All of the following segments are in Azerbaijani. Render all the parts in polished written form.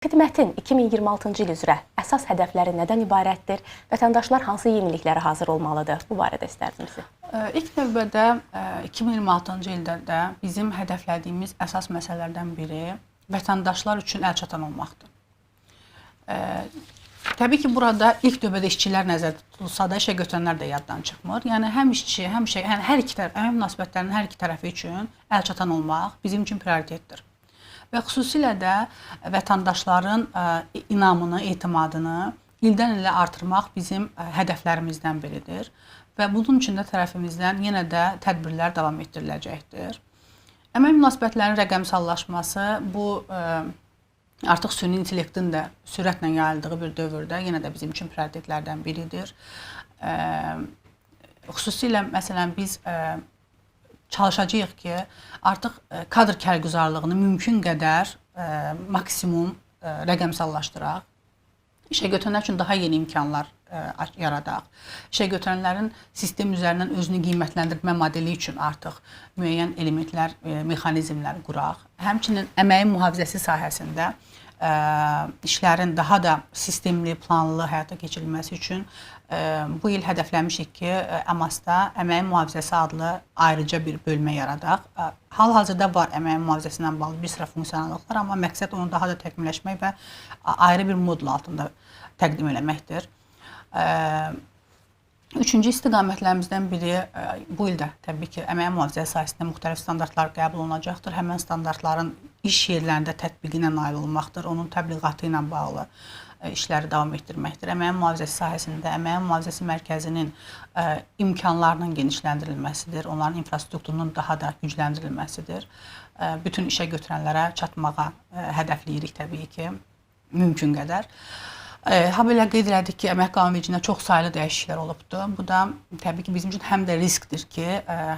Xidmətin 2026-cı il üzrə əsas hədəfləri nədən ibarətdir? Vətəndaşlar hansı yeniliklərə hazır olmalıdır? Bu barədə istərdim sizi. İlk növbədə 2026-cı ildə də bizim hədəflədiyimiz əsas məsələlərdən biri vətəndaşlar üçün əlçatan olmaqdır. Təbii ki, burada ilk növbədə işçilər nəzərdə tutulsa da, işə götürənlər də yaddan çıxmır. Yəni həm işçi, həm hər iki tərəf, əmək münasibətlərinin hər iki tərəfi üçün əlçatan olmaq bizim üçün prioritetdir. Və xüsusilə də vətəndaşların inamını, etimadını ildən ilə artırmaq bizim hədəflərimizdən biridir. Və bunun üçün də tərəfimizdən yenə də tədbirlər davam etdiriləcəkdir. Əmək münasibətlərinin rəqəmsallaşması bu artıq süni intellektin də sürətlə yayıldığı bir dövrdə yenə də bizim üçün prioritetlərdən biridir. Xüsusilə məsələn biz çalışacağıq ki, artıq kadr kərküzarlığını mümkün qədər maksimum rəqəmsallaşdıraq. İşə götürənlər üçün daha yeni imkanlar yaradaq. İşə götürənlərin sistem üzərindən özünü qiymətləndirmə modeli üçün artıq müəyyən elementlər, mexanizmlər quraq. Həmçinin əməyin mühafizəsi sahəsində işlərin daha da sistemli, planlı həyata keçirilməsi üçün bu il hədəfləmişik ki, əmasda əməyin mühafizəsi adlı ayrıca bir bölmə yaradaq. Hal-hazırda var əməyin mühafizəsi ilə bağlı bir sıra funksiyalallıqlar, amma məqsəd onu daha da təkmilləşmək və ayrı bir modul altında təqdim eləməkdir. Üçüncü istiqamətlərimizdən biri bu ildə təbii ki, əmək mühafizəsi sahəsində müxtəlif standartlar qəbul olunacaqdır. Həmin standartların iş yerlərində tətbiqinə nail olmaqdır, onun təbliğatı ilə bağlı işləri davam etdirməkdir. Əmək mühafizəsi sahəsində əmək mühafizəsi mərkəzinin imkanlarının genişləndirilməsidir, onların infrastrukturunun daha da gücləndirilməsidir. Bütün işə götürənlərə çatmağa hədəfləyirik təbii ki, mümkün qədər. Habelə qeyd elədik ki, əmək qanunvericiliyində çox saylı dəyişikliklər olubdur. Bu da təbii ki, bizim üçün həm də riskdir ki,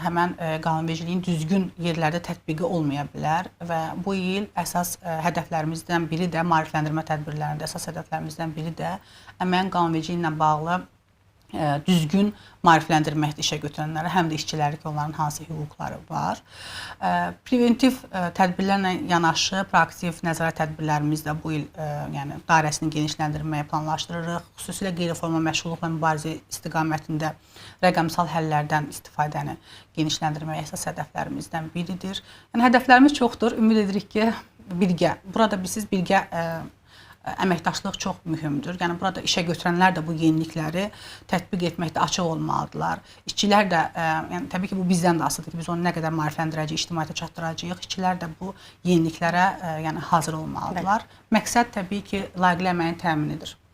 həmən qanunvericiliyin düzgün yerlərdə tətbiqi olmaya bilər və bu il əsas hədəflərimizdən biri də maarifləndirmə tədbirlərində əsas hədəflərimizdən biri də əməyin qanunvericiliyi ilə bağlı düzgün maarifləndirməkdir işə götürənlərə, həm də işçiləri ki, onların hansı hüquqları var. Preventiv tədbirlərlə yanaşı, proaktiv nəzarət tədbirlərimiz də bu il dairəsini genişləndirməyə planlaşdırırıq. Xüsusilə qeyri-formal məşğulluqla mübarizə istiqamətində rəqəmsal həllərdən istifadəni genişləndirmək əsas hədəflərimizdən biridir. Yəni, hədəflərimiz çoxdur. Ümid edirik ki, burada siz birgə əməkdaşlıq çox mühümdür. Yəni, burada işə götürənlər də bu yenilikləri tətbiq etməkdə açıq olmalıdırlar. İşçilər də, yəni, təbii ki, bu bizdən də asılıdır ki, biz onu nə qədər maarifləndirəcəyik, ictimaiyyətə çatdıracağıq. İşçilər də bu yeniliklərə hazır olmalıdırlar. Məqsəd təbii ki, layiqli əməyin təminidir.